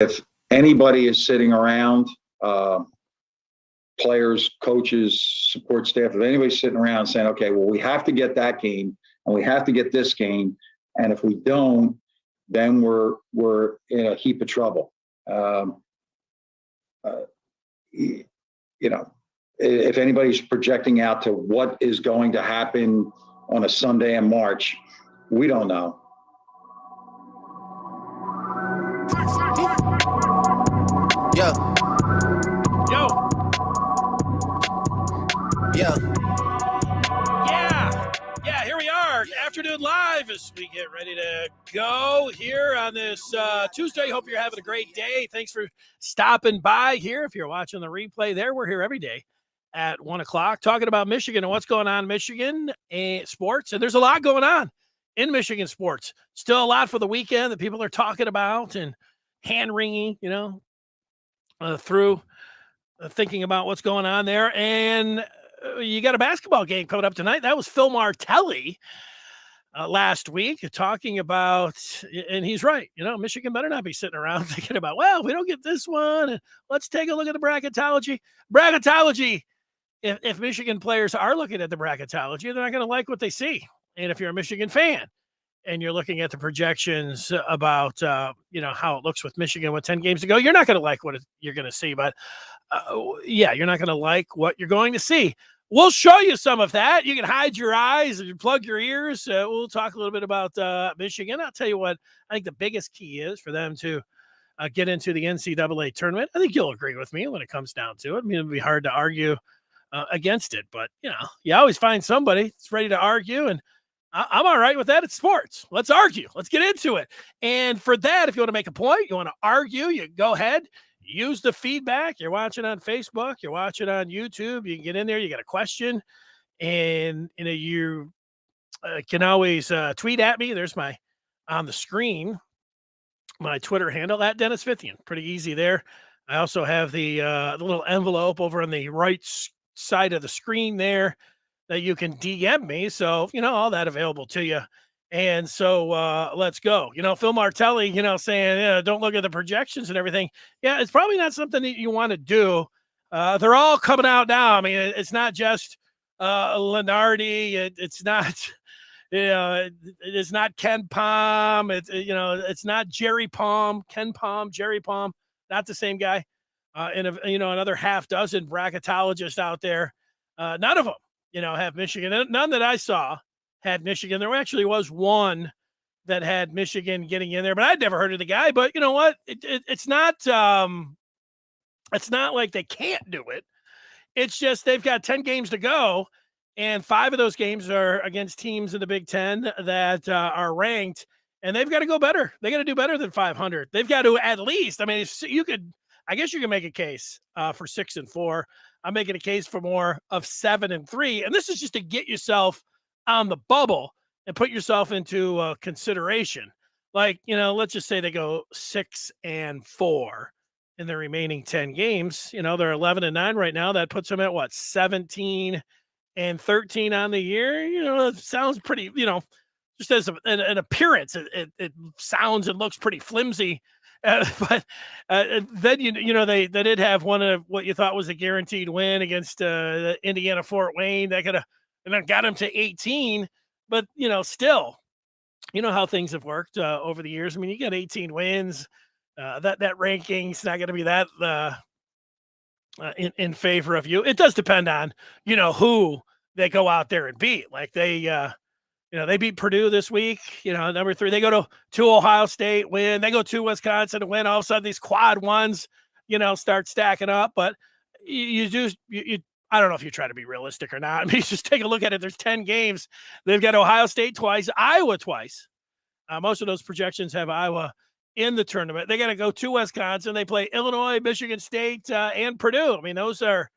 If anybody is sitting around, players, coaches, support staff, if anybody's sitting around saying, okay, well, we have to get that game and we have to get this game, and if we don't, then we're in a heap of trouble. If anybody's projecting out to what is going to happen on a Sunday in March, we don't know. Yo. Yeah, here we are. Afternoon Live as we get ready to go here on this Tuesday. Hope you're having a great day. Thanks for stopping by here. If you're watching the replay there, we're here every day at 1 o'clock talking about Michigan and what's going on in Michigan and sports. And there's a lot going on in Michigan sports. Still a lot for the weekend that people are talking about and hand-wringing, through thinking about what's going on there. And you got a basketball game coming up tonight. That was Phil Martelli last week talking about, and he's right, Michigan better not be sitting around thinking about, well, we don't get this one, and let's take a look at the bracketology. If Michigan players are looking at the bracketology, they're not going to like what they see. And if you're a Michigan fan and you're looking at the projections about, how it looks with Michigan with 10 games to go, you're not going to like what you're going to see. But, you're not going to like what you're going to see. We'll show you some of that. You can hide your eyes and plug your ears. We'll talk a little bit about Michigan. I'll tell you what I think the biggest key is for them to get into the NCAA tournament. I think you'll agree with me when it comes down to it. I mean, it'd be hard to argue against it, but you always find somebody that's ready to argue, and I'm all right with that. It's sports. Let's argue. Let's get into it. And for that, if you want to make a point, you want to argue, you go ahead, use the feedback. You're watching on Facebook, you're watching on YouTube. You can get in there. You got a question, and you can always tweet at me. There's on the screen, my Twitter handle at Dennis Fithian. Pretty easy there. I also have the little envelope over on the right side of the screen there that you can DM me. So, all that available to you. And so let's go. Phil Martelli, saying, don't look at the projections and everything. Yeah, it's probably not something that you want to do. They're all coming out now. I mean, it's not just Lenardi. It's not, it's not Ken Palm. It's not Jerry Palm, Ken Palm, Jerry Palm, not the same guy. And another half dozen bracketologists out there. None of them, have Michigan. None that I saw had Michigan. There actually was one that had Michigan getting in there, but I'd never heard of the guy. But you know what? It's not like they can't do it. It's just they've got 10 games to go, and 5 of those games are against teams in the Big Ten that are ranked, and they've got to go better. They got to do better than 500. They've got to at least. I mean, I guess you can make a case for 6-4. I'm making a case for more of 7-3, and this is just to get yourself on the bubble and put yourself into consideration. Like, let's just say they go 6-4 in the remaining 10 games. They're 11-9 right now. That puts them at 17-13 on the year. It sounds pretty, just as an appearance, it sounds and looks pretty flimsy. But then they did have one of what you thought was a guaranteed win against the Indiana Fort Wayne that could have got them to 18. But still, how things have worked over the years. I mean, you got 18 wins. That ranking's not going to be that in favor of you. It does depend on who they go out there and beat. Like they beat Purdue this week, number 3. They go to Ohio State, win. They go to Wisconsin to win. All of a sudden, these quad ones, start stacking up. But you I don't know if you try to be realistic or not. I mean, just take a look at it. There's 10 games. They've got Ohio State twice, Iowa twice. Most of those projections have Iowa in the tournament. They got to go to Wisconsin. They play Illinois, Michigan State, and Purdue. I mean, those are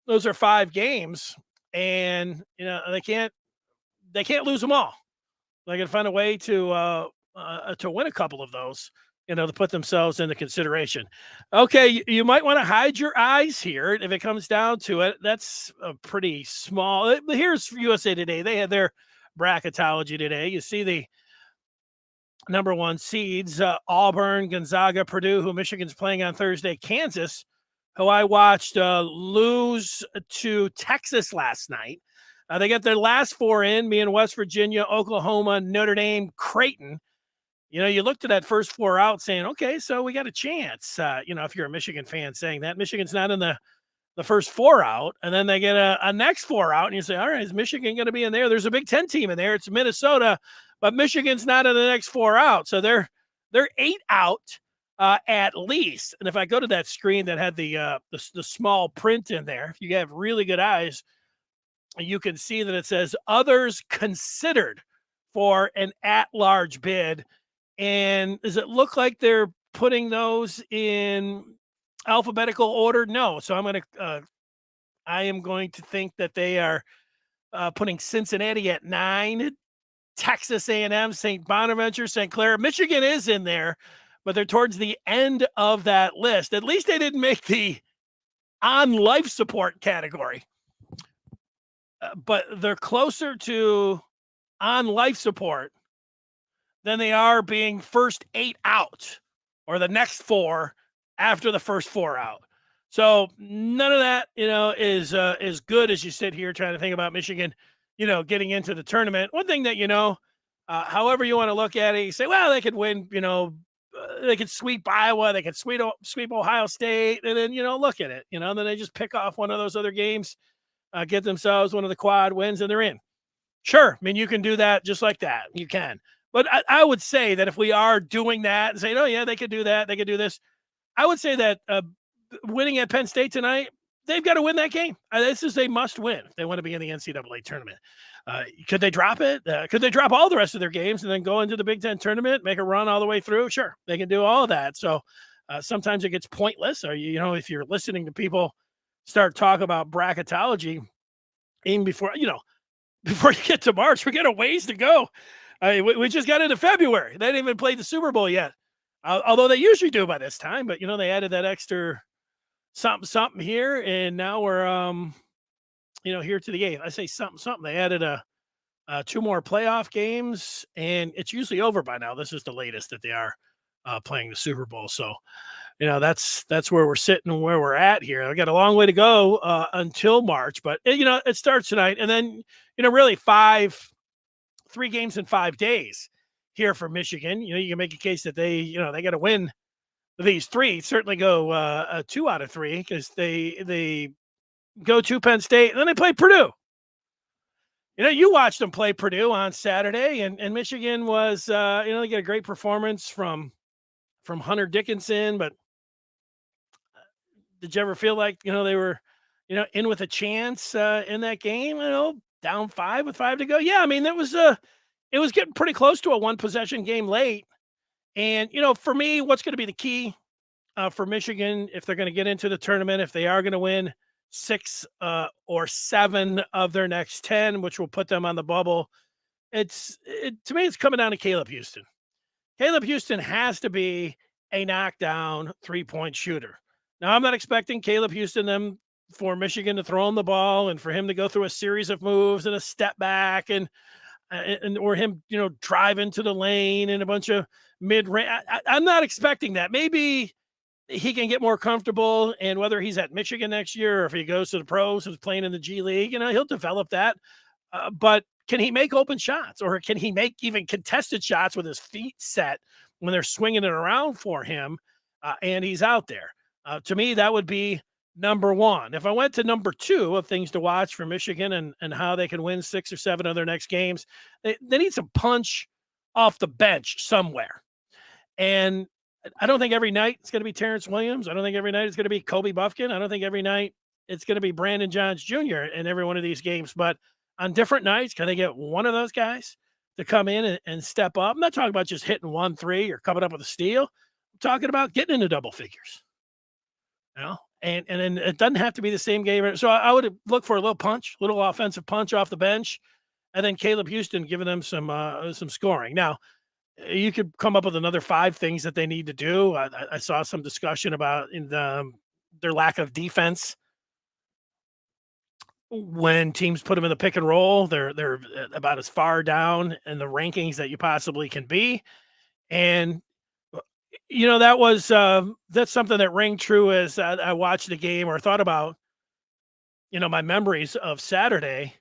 5 games, and they can't lose them all. They got to find a way to win a couple of those, to put themselves into consideration. Okay, you might want to hide your eyes here if it comes down to it. That's a pretty small. Here's USA Today. They had their bracketology today. You see number one seeds, Auburn, Gonzaga, Purdue, who Michigan's playing on Thursday, Kansas, who I watched lose to Texas last night. They got their last four in, me and West Virginia, Oklahoma, Notre Dame, Creighton. You looked at that first four out saying, okay, so we got a chance. If you're a Michigan fan saying that, Michigan's not in the first four out, and then they get a next four out, and you say, all right, is Michigan going to be in there? There's a Big Ten team in there. It's Minnesota, but Michigan's not in the next four out. So they're 8 out at least. And if I go to that screen that had the small print in there, if you have really good eyes, you can see that it says others considered for an at-large bid. And does it look like they're putting those in alphabetical order? No. So I am going to think that they are putting Cincinnati at 9, Texas A&M, St. Bonaventure, St. Clair. Michigan is in there, but they're towards the end of that list. At least they didn't make the on life support category. But they're closer to on life support than they are being first 8 out or the next 4 after the first 4 out. So none of that, is good as you sit here trying to think about Michigan, getting into the tournament. One thing that, however you want to look at it, you say, well, they could win, they could sweep Iowa, they could sweep Ohio State, and then, look at it, then they just pick off one of those other games, get themselves one of the quad wins, and they're in. Sure. I mean, you can do that just like that. You can. But I would say that if we are doing that and saying, oh, yeah, they could do that, they could do this, I would say that winning at Penn State tonight, they've got to win that game. This is a must win if they want to be in the NCAA tournament. Could they drop it? Could they drop all the rest of their games and then go into the Big Ten tournament, make a run all the way through? Sure, they can do all of that. So sometimes it gets pointless. Or, if you're listening to people start talking about bracketology, even before you get to March, we got a ways to go. We just got into February. They didn't even play the Super Bowl yet. Although they usually do by this time, but they added that extra something here, and now we're here to the 8th. I say something. They added 2 more playoff games, and it's usually over by now. This is the latest that they are playing the Super Bowl. So, that's where we're sitting, where we're at here. I got a long way to go until March, but it starts tonight, and then really 3 games in 5 days here for Michigan. You can make a case that they got to win these 3, certainly go 2 out of 3 because they go to Penn State and then they play Purdue. You watched them play Purdue on Saturday, and Michigan was, they get a great performance from Hunter Dickinson, but did you ever feel like, they were, in with a chance in that game, down 5 with 5 to go? Yeah. I mean, it was getting pretty close to a 1-possession game late. And, for me, what's going to be the key for Michigan if they're going to get into the tournament, if they are going to win 6 or 7 of their next 10, which will put them on the bubble, to me, it's coming down to Caleb Houston. Caleb Houston has to be a knockdown 3-point shooter. Now, I'm not expecting Caleb Houston for Michigan to throw him the ball and for him to go through a series of moves and a step back and or him, drive into the lane and a bunch of mid-range. I'm not expecting that. Maybe he can get more comfortable, and whether he's at Michigan next year or if he goes to the pros who's playing in the G League, he'll develop that. But can he make open shots, or can he make even contested shots with his feet set when they're swinging it around for him and he's out there? To me, that would be number 1. If I went to number 2 of things to watch for Michigan and how they can win 6 or 7 of their next games, they need some punch off the bench somewhere. And I don't think every night it's going to be Terrence Williams. I don't think every night it's going to be Kobe Buffkin. I don't think every night it's going to be Brandon Johns Jr. in every one of these games. But on different nights, can they get one of those guys to come in and step up? I'm not talking about just hitting 1-3 or coming up with a steal. I'm talking about getting into double figures. And then it doesn't have to be the same game. So I would look for a little offensive punch off the bench, and then Caleb Houston giving them some scoring. Now, you could come up with another 5 things that they need to do. I saw some discussion about their lack of defense. When teams put them in the pick and roll, they're about as far down in the rankings that you possibly can be. And that was that's something that rang true as I watched the game or thought about my memories of Saturday,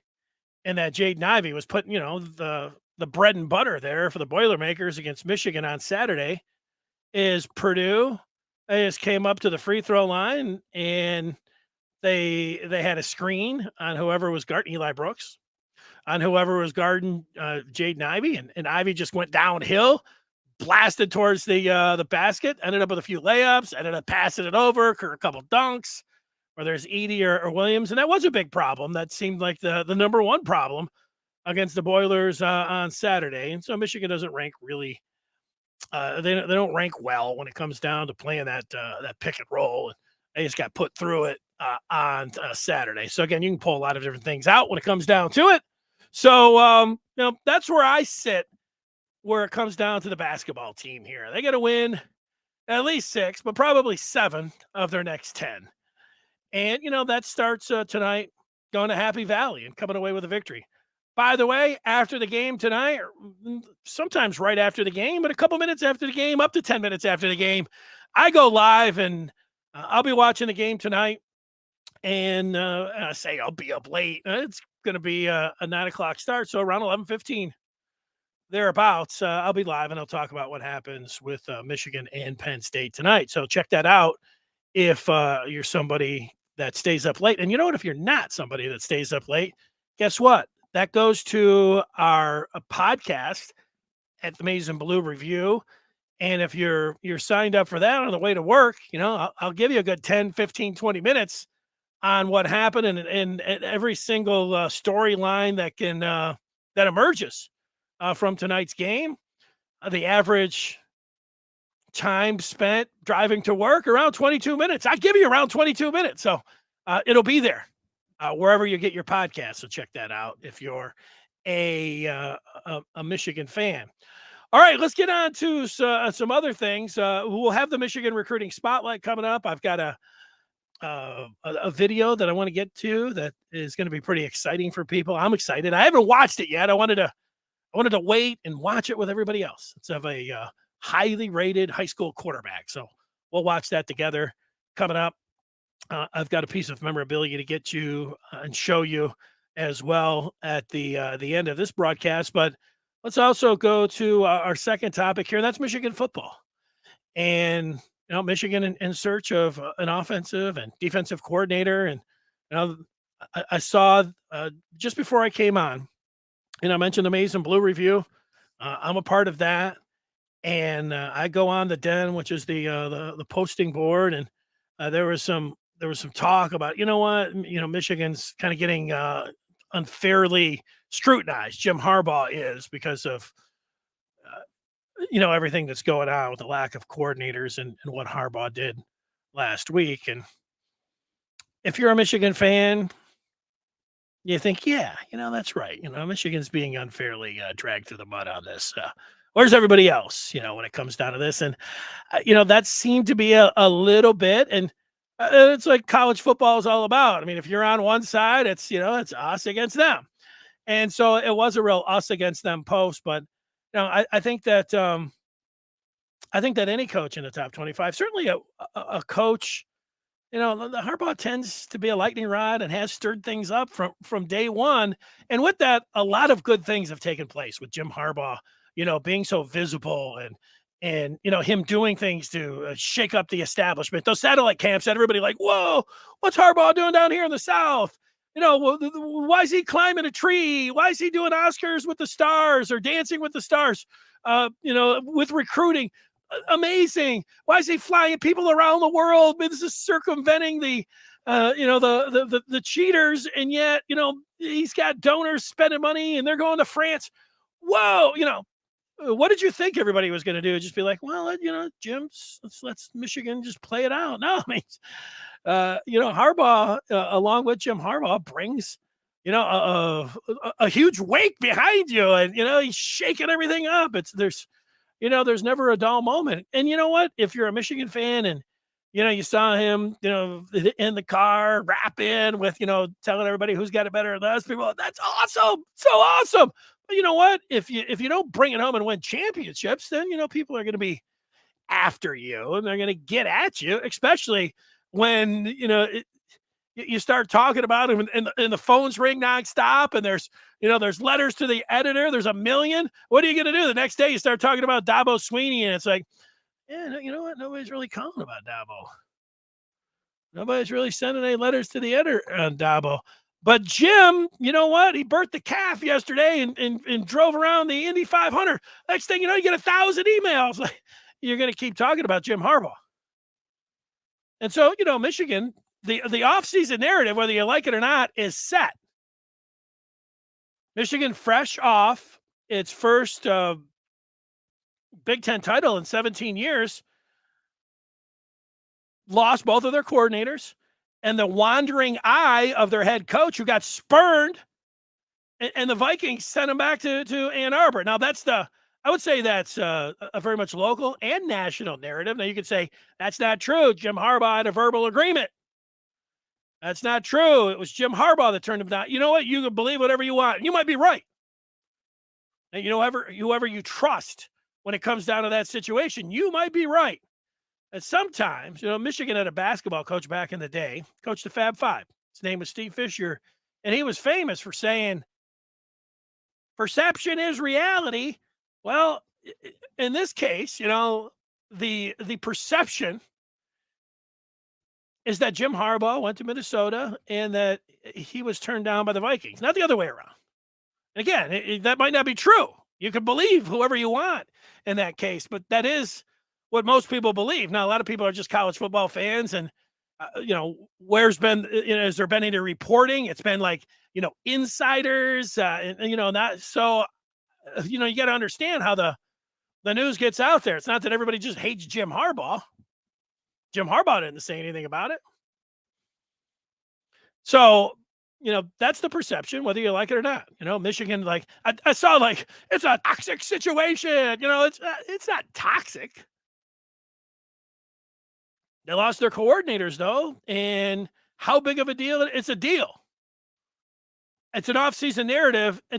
and that Jaden Ivey was putting the bread and butter there for the Boilermakers against Michigan on Saturday. Is Purdue just came up to the free throw line, and they had a screen on whoever was guarding Eli Brooks, on whoever was guarding Jaden Ivey, and Ivey just went downhill, blasted towards the basket, ended up with a few layups, ended up passing it over for a couple dunks, whether it's Edey or Williams, and that was a big problem. That seemed like the number one problem against the Boilers on Saturday, and so Michigan doesn't rank really. They don't rank well when it comes down to playing that pick and roll. And they just got put through it on Saturday. So again, you can pull a lot of different things out when it comes down to it. So that's where I sit. Where it comes down to the basketball team here, they got to win at least 6, but probably 7 of their next 10. And that starts tonight, going to Happy Valley and coming away with a victory. By the way, after the game tonight, or sometimes right after the game, but a couple minutes after the game, up to 10 minutes after the game, I go live and I'll be watching the game tonight. And I say I'll be up late. It's going to be a 9 o'clock start, so around 11:15 thereabouts. I'll be live and I'll talk about what happens with Michigan and Penn State tonight. So check that out if you're somebody that stays up late. And you know what? If you're not somebody that stays up late, guess what? That goes to our podcast at the Maize and Blue Review. And if you're signed up for that on the way to work, I'll give you a good 10, 15, 20 minutes on what happened and every single storyline that emerges from tonight's game. The average time spent driving to work around 22 minutes. I give you around 22 minutes. So it'll be there. Wherever you get your podcast. So check that out if you're a Michigan fan. All right, let's get on to some other things. We'll have the Michigan recruiting spotlight coming up. I've got a video that I want to get to that is going to be pretty exciting for people. I'm excited. I haven't watched it yet. I wanted to wait and watch it with everybody else. It's of a highly rated high school quarterback. So we'll watch that together coming up. I've got a piece of memorabilia to get you and show you as well at the end of this broadcast. But let's also go to our second topic here, and that's Michigan football. And Michigan in search of an offensive and defensive coordinator. And I saw just before I came on, I mentioned the Maize and Blue Review. I'm a part of that, and I go on the Den, which is the posting board, and there was some talk about, Michigan's kind of getting unfairly scrutinized. Jim Harbaugh is because of, everything that's going on with the lack of coordinators and what Harbaugh did last week. And if you're a Michigan fan, you think, yeah, that's right. Michigan's being unfairly dragged through the mud on this. Where's everybody else, when it comes down to this? And, that seemed to be a little bit. And it's like college football is all about. I mean, if you're on one side, it's it's us against them. And so it was a real us against them post. But, I think that any coach in the top 25, certainly a coach, the Harbaugh tends to be a lightning rod and has stirred things up from day one. And with that, a lot of good things have taken place with Jim Harbaugh, being so visible and him doing things to shake up the establishment. Those satellite camps had everybody like, whoa, what's Harbaugh doing down here in the South? Why is he climbing a tree? Why is he doing Oscars with the stars or Dancing with the Stars? With recruiting. Amazing. Why is he flying people around the world? This is circumventing the cheaters, and yet he's got donors spending money and they're going to France. Whoa, what did you think everybody was going to do? Just be like, well, Jim's let's Michigan just play it out. No, I mean, Harbaugh, along with Jim Harbaugh, brings a huge wake behind you, and he's shaking everything up. There's never a dull moment. And you know what? If you're a Michigan fan and you saw him, in the car rapping with, telling everybody who's got it better than us, people, that's awesome. So awesome. But you know what? If you don't bring it home and win championships, then people are going to be after you and they're going to get at you, especially when you start talking about him and the phones ring nonstop and there's letters to the editor. There's a million. What are you going to do? The next day you start talking about Dabo Sweeney and it's like, yeah, you know what? Nobody's really calling about Dabo. Nobody's really sending any letters to the editor on Dabo. But Jim, you know what? He birthed the calf yesterday and drove around the Indy 500. Next thing you know, you get 1,000 emails. Like, you're going to keep talking about Jim Harbaugh. And so, Michigan, the offseason narrative, whether you like it or not, is set. Michigan fresh off its first Big Ten title in 17 years, lost both of their coordinators and the wandering eye of their head coach who got spurned, and the Vikings sent him back to Ann Arbor. Now, I would say that's a very much local and national narrative. Now, you could say that's not true. Jim Harbaugh had a verbal agreement. That's not true. It was Jim Harbaugh that turned him down. You know what? You can believe whatever you want. You might be right. And whoever you trust when it comes down to that situation, you might be right. And sometimes, Michigan had a basketball coach back in the day, coached the Fab Five. His name was Steve Fisher, and he was famous for saying, perception is reality. Well, in this case, the perception is that Jim Harbaugh went to Minnesota and that he was turned down by the Vikings, not the other way around. And again, that might not be true. You can believe whoever you want in that case, but that is what most people believe. Now, a lot of people are just college football fans, and has there been any reporting? It's been like insiders, not so. You got to understand how the news gets out there. It's not that everybody just hates Jim Harbaugh. Jim Harbaugh didn't say anything about it. So, that's the perception, whether you like it or not. Michigan, like I saw, like it's a toxic situation. It's not toxic. They lost their coordinators though, and how big of a deal? It's a deal. It's an off-season narrative. We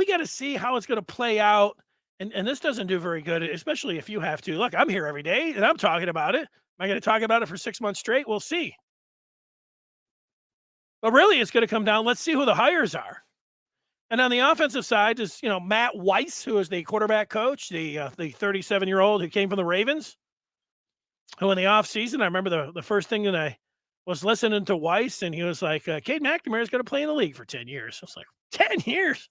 got to see how it's going to play out. And this doesn't do very good, especially if you have to. Look, I'm here every day and I'm talking about it. Am I going to talk about it for 6 months straight? We'll see. But really, it's going to come down. Let's see who the hires are. And on the offensive side is, Matt Weiss, who is the quarterback coach, the 37-year-old who came from the Ravens, who in the offseason, I remember the first thing that I was listening to Weiss, and he was like, Cade McNamara is going to play in the league for 10 years. I was like, 10 years?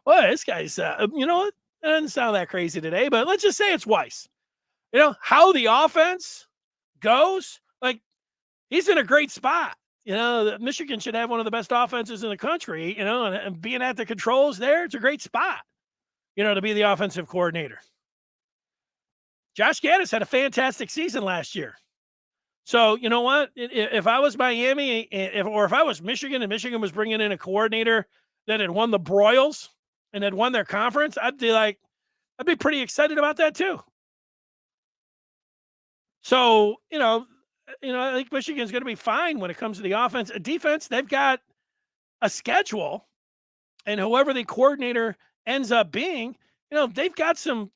Well, this guy's, what? It doesn't sound that crazy today, but let's just say it's Weiss. How the offense goes, like, he's in a great spot. Michigan should have one of the best offenses in the country, and being at the controls there, it's a great spot, to be the offensive coordinator. Josh Gaddis had a fantastic season last year. So, you know what? If I was Miami, or if I was Michigan and Michigan was bringing in a coordinator that had won the Broyles and had won their conference, I'd be pretty excited about that too. So, I think Michigan's going to be fine when it comes to the offense. Defense, they've got a schedule, and whoever the coordinator ends up being, they've got some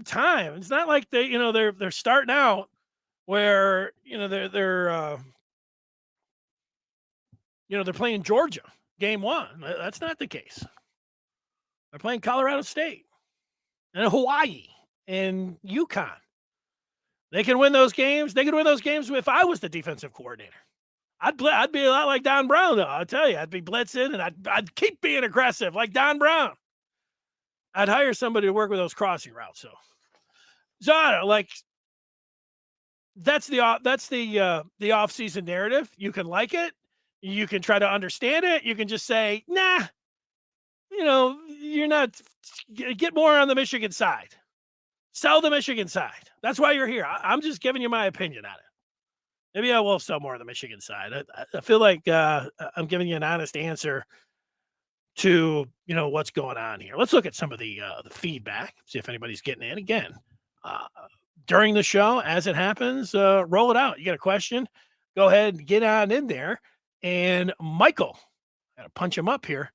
time. It's not like they're starting out where they're playing Georgia game one. That's not the case. They're playing Colorado State and Hawaii and UConn. They can win those games. They could win those games if I was the defensive coordinator. I'd be a lot like Don Brown, though. I'll tell you, I'd be blitzing and I'd keep being aggressive like Don Brown. I'd hire somebody to work with those crossing routes. So I don't know, like, that's the off-season narrative. You can like it. You can try to understand it. You can just say, nah, you're not. Get more on the Michigan side. Sell the Michigan side. That's why you're here. I'm just giving you my opinion on it. Maybe I will sell more on the Michigan side. I feel like I'm giving you an honest answer to what's going on here. Let's look at some of the feedback. See if anybody's getting in. Again, during the show, as it happens, roll it out. You got a question? Go ahead and get on in there. And Michael, I got to punch him up here.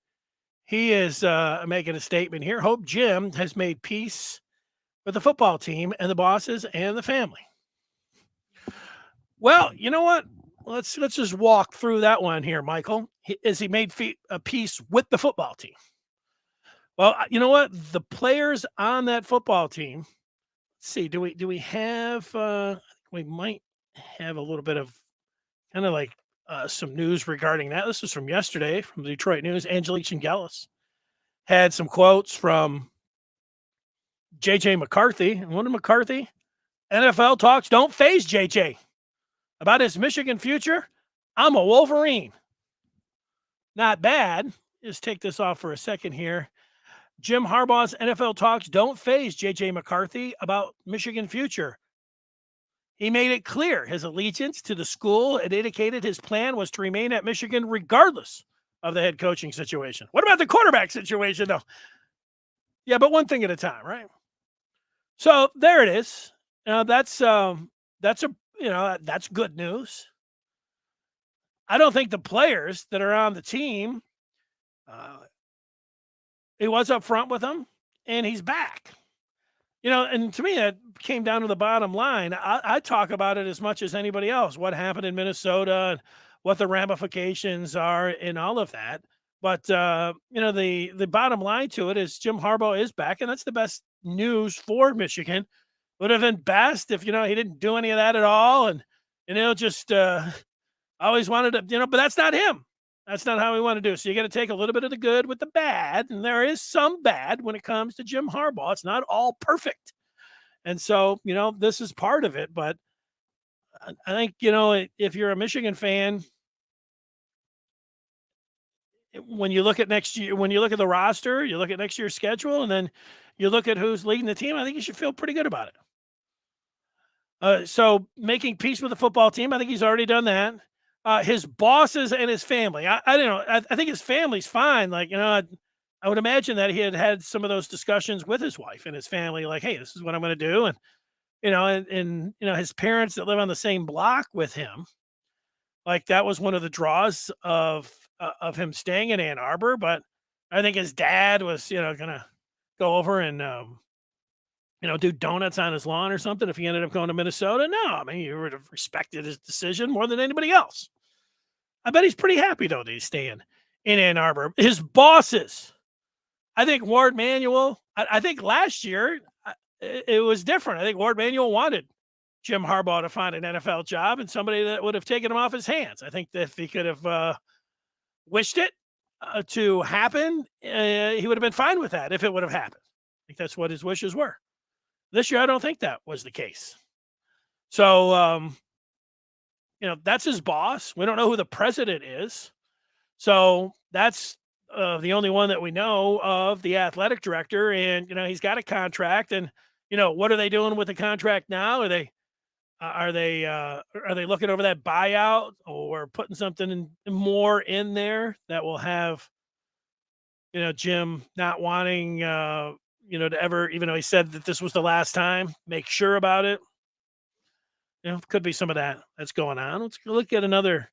He is making a statement here. Hope Jim has made peace with the football team and the bosses and the family. Well, you know what? Let's just walk through that one here, Michael. Is he made a peace with the football team? Well, you know what? The players on that football team. Let's see. Do we have? We might have a little bit of kind of like some news regarding that. This is from yesterday from the Detroit News. Angelique Chingelis had some quotes from JJ McCarthy. And what did McCarthy? NFL talks don't phase JJ about his Michigan future. I'm a Wolverine. Not bad. Just take this off for a second here. Jim Harbaugh's NFL talks don't phase JJ McCarthy about Michigan future. He made it clear his allegiance to the school and indicated his plan was to remain at Michigan regardless of the head coaching situation. What about the quarterback situation, though? Yeah, but one thing at a time, right? So there it is. That's good news. I don't think the players that are on the team, he was up front with them, and he's back. And to me, that came down to the bottom line. I talk about it as much as anybody else, what happened in Minnesota and what the ramifications are in all of that. But, the bottom line to it is Jim Harbaugh is back, and that's the best news for Michigan. Would have been best if, he didn't do any of that at all. And, just always wanted to, but that's not him. That's not how we want to do. So you got to take a little bit of the good with the bad. And there is some bad when it comes to Jim Harbaugh. It's not all perfect. And so, this is part of it. But I think, if you're a Michigan fan, when you look at next year, when you look at the roster, you look at next year's schedule, and then you look at who's leading the team, I think you should feel pretty good about it. So making peace with the football team, I think he's already done that. His bosses and his family. I don't know. I think his family's fine. Like, I would imagine that he had some of those discussions with his wife and his family, like, hey, this is what I'm going to do. And, and his parents that live on the same block with him, like that was one of the draws of him staying in Ann Arbor. But I think his dad was, going to go over and, do donuts on his lawn or something if he ended up going to Minnesota. No, I mean, you would have respected his decision more than anybody else. I bet he's pretty happy, though, that he's staying in Ann Arbor. His bosses, I think Ward Manuel, I think last year it was different. I think Ward Manuel wanted Jim Harbaugh to find an NFL job and somebody that would have taken him off his hands. I think that if he could have wished it to happen, he would have been fine with that if it would have happened. I think that's what his wishes were. This year, I don't think that was the case. So, that's his boss. We don't know who the president is. So that's the only one that we know of, the athletic director. And, he's got a contract. And, what are they doing with the contract now? Are they looking over that buyout or putting something more in there that will have, Jim not wanting, to ever, even though he said that this was the last time, make sure about it. Could be some of that that's going on. Let's look at another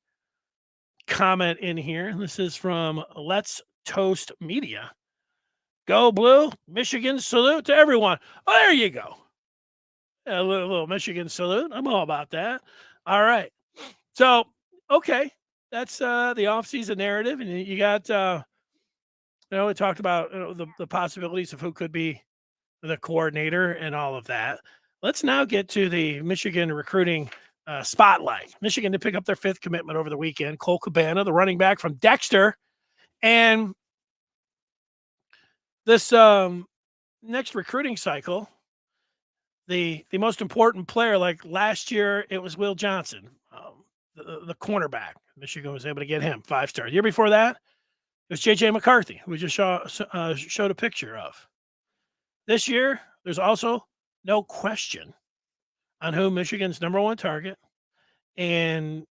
comment in here. This is from Let's Toast Media. Go Blue, Michigan salute to everyone. Oh, there you go. A little Michigan salute. I'm all about that. All right. So, okay. That's the offseason narrative. And you got, we talked about the possibilities of who could be the coordinator and all of that. Let's now get to the Michigan recruiting spotlight. Michigan to pick up their 5th commitment over the weekend. Cole Cabana, the running back from Dexter. And this next recruiting cycle, the most important player, like last year, it was Will Johnson, the cornerback. Michigan was able to get him 5-star. The year before that, it was JJ McCarthy, who we just showed a picture of. This year, there's also no question on who Michigan's number one target and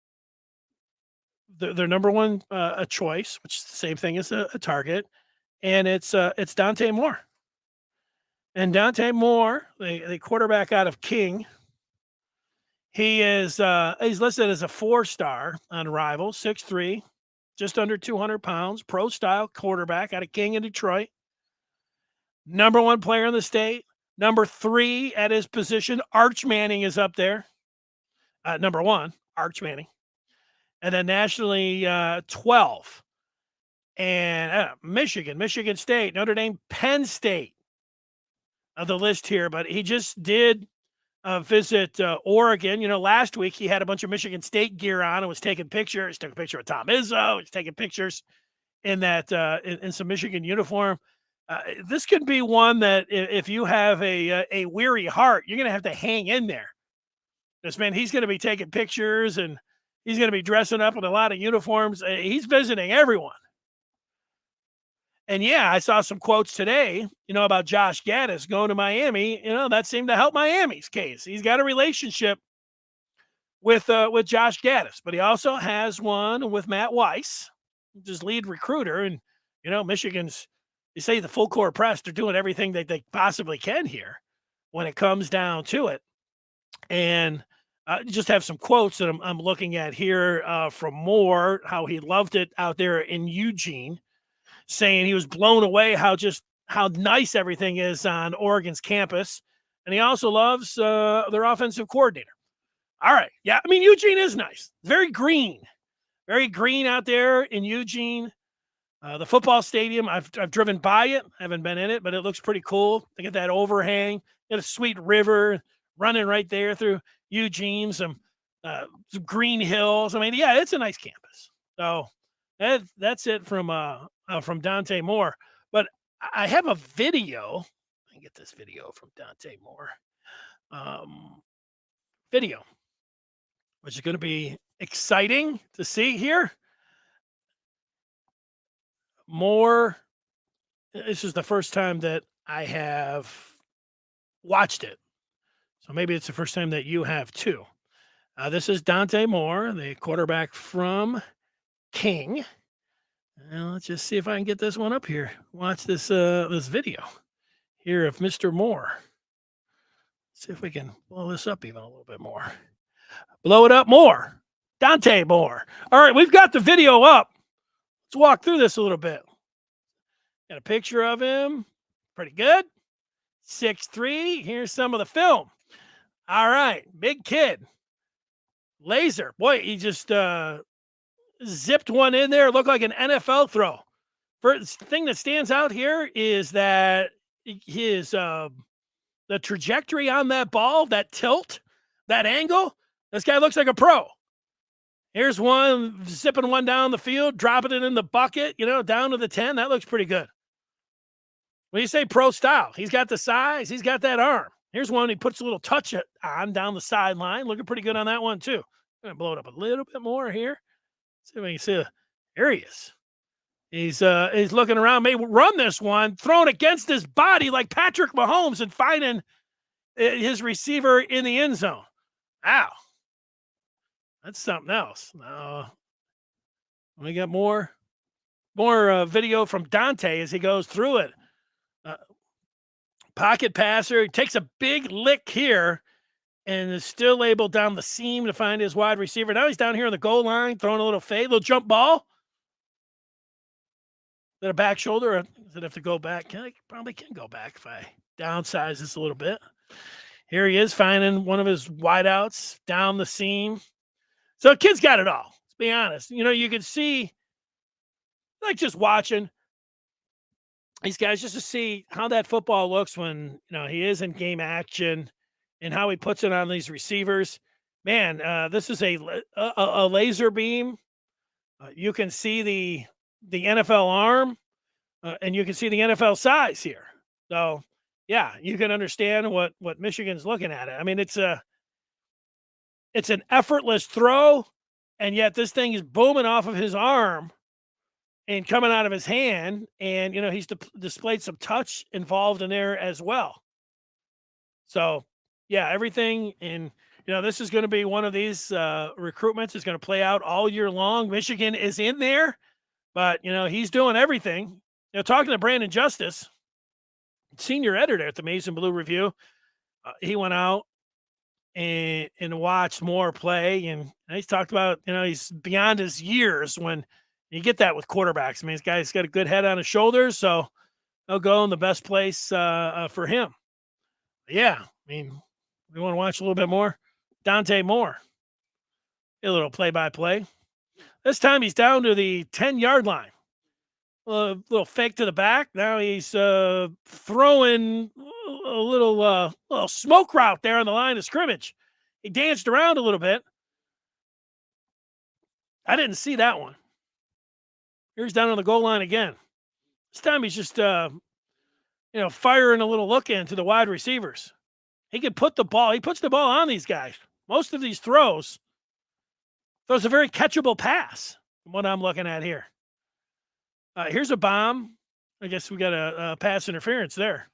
their number one a choice, which is the same thing as a target, and it's Dante Moore. And Dante Moore, the quarterback out of King, he is he's listed as a 4-star on Rivals, 6'3", just under 200 pounds, pro style quarterback out of King in Detroit. Number 1 player in the state. Number 3 at his position, Arch Manning is up there. Number 1, Arch Manning. And then nationally, 12. And Michigan, Michigan State, Notre Dame, Penn State of the list here. But he just did visit Oregon. Last week he had a bunch of Michigan State gear on and was taking pictures. Took a picture of Tom Izzo. He's taking pictures in that in some Michigan uniform. This could be one that if you have a weary heart, you're going to have to hang in there. This man, he's going to be taking pictures and he's going to be dressing up in a lot of uniforms. He's visiting everyone. And yeah, I saw some quotes today, about Josh Gaddis going to Miami. That seemed to help Miami's case. He's got a relationship with Josh Gaddis, but he also has one with Matt Weiss, his lead recruiter. And, Michigan's, you say the full court press, they're doing everything that they possibly can here when it comes down to it. And just have some quotes that I'm looking at here from Moore, how he loved it out there in Eugene, saying he was blown away how nice everything is on Oregon's campus. And he also loves their offensive coordinator. All right. Yeah. I mean, Eugene is nice. Very green out there in Eugene. The football stadium, I've driven by it. I haven't been in it, but it looks pretty cool. They get that overhang, got a sweet river running right there through Eugene, some green hills. I mean, yeah, it's a nice campus. So that's it from Dante Moore. But I have a video. Let me get this video from Dante Moore. Video, which is going to be exciting to see here. Moore, this is the first time that I have watched it. So maybe it's the first time that you have too. This is Dante Moore, the quarterback from King. And let's just see if I can get this one up here. Watch this this video here of Mr. Moore. See if we can blow this up even a little bit more. Blow it up more. Dante Moore. All right, we've got the video up. Let's walk through this a little bit. Got a picture of him. Pretty good. 6'3". Here's some of the film. All right, big kid. Laser. Boy, he just zipped one in there. Looked like an NFL throw. First thing that stands out here is that his the trajectory on that ball, that tilt, that angle. This guy looks like a pro. Here's one zipping one down the field, dropping it in the bucket, down to the 10. That looks pretty good. When you say pro style, he's got the size, he's got that arm. Here's one he puts a little touch on down the sideline, looking pretty good on that one too. I'm gonna blow it up a little bit more here. See if we can see. There he is. He's looking around, may run this one, throwing against his body like Patrick Mahomes and finding his receiver in the end zone. Wow. That's something else. We got more video from Dante as he goes through it. Pocket passer. He takes a big lick here and is still able down the seam to find his wide receiver. Now he's down here on the goal line, throwing a little fade, little jump ball. Is that a back shoulder? Or does it have to go back? I probably can go back if I downsize this a little bit. Here he is finding one of his wideouts down the seam. So the kid's got it all. Let's be honest. You can see, like just watching these guys, just to see how that football looks when he is in game action and how he puts it on these receivers. Man, this is a laser beam. You can see the NFL arm, and you can see the NFL size here. So, yeah, you can understand what Michigan's looking at. I mean, it's an effortless throw, and yet this thing is booming off of his arm and coming out of his hand. And, he's displayed some touch involved in there as well. So, yeah, everything. And, this is going to be one of these recruitments is going to play out all year long. Michigan is in there, but, he's doing everything. Talking to Brandon Justice, senior editor at the Mason Blue Review, he went out and watched Moore play, and he's talked about he's beyond his years when You get that with quarterbacks. I mean, this guy's got a good head on his shoulders, so he'll go in the best place for him. Yeah, I mean, we want to watch a little bit more. Dante Moore, a little play-by-play. This time he's down to the 10-yard line. A little fake to the back. Now he's throwing a little smoke route there on the line of scrimmage. He danced around a little bit. I didn't see that one. Here's down on the goal line again. This time he's just, firing a little look in to the wide receivers. He can put the ball. He puts the ball on these guys. Most of these throws a very catchable pass from what I'm looking at here. Here's a bomb. I guess we got a pass interference there.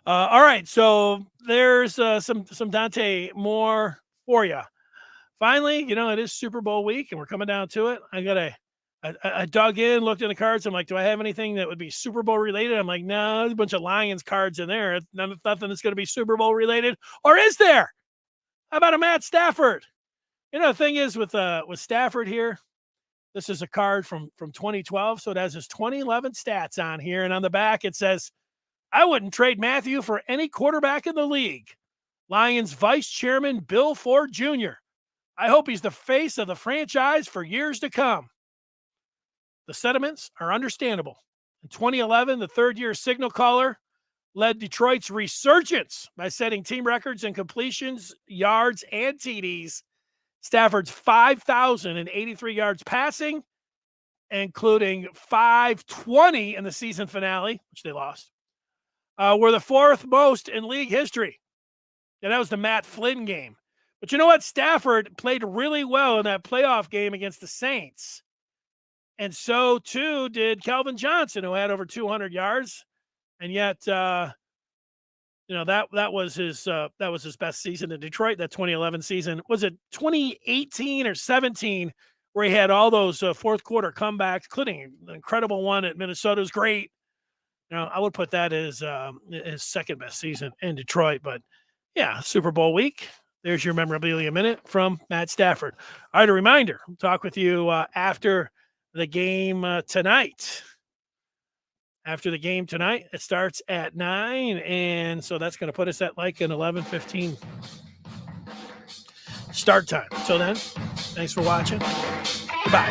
All right, so there's some Dante Moore for you. Finally, it is Super Bowl week, and we're coming down to it. I dug in, looked in the cards. I'm like, do I have anything that would be Super Bowl related? I'm like, no, there's a bunch of Lions cards in there. Nothing that's going to be Super Bowl related. Or is there? How about a Matt Stafford? The thing is with Stafford here, this is a card from 2012, so it has his 2011 stats on here, and on the back it says, I wouldn't trade Matthew for any quarterback in the league. Lions Vice Chairman Bill Ford Jr. I hope he's the face of the franchise for years to come. The sentiments are understandable. In 2011, the third-year signal caller led Detroit's resurgence by setting team records in completions, yards, and TDs. Stafford's 5,083 yards passing, including 520 in the season finale, which they lost, were the fourth most in league history. And that was the Matt Flynn game. But you know what? Stafford played really well in that playoff game against the Saints. And so, too, did Calvin Johnson, who had over 200 yards. And yet, that was his best season in Detroit, that 2011 season. Was it 2018 or 17 where he had all those fourth quarter comebacks, including the incredible one at Minnesota was great. I would put that as his second best season in Detroit. But, yeah, Super Bowl week. There's your memorabilia minute from Matt Stafford. All right, a reminder, I'll talk with you after the game tonight. After the game tonight, it starts at 9, and so that's going to put us at like an 11:15 start time. Until then, thanks for watching. Goodbye.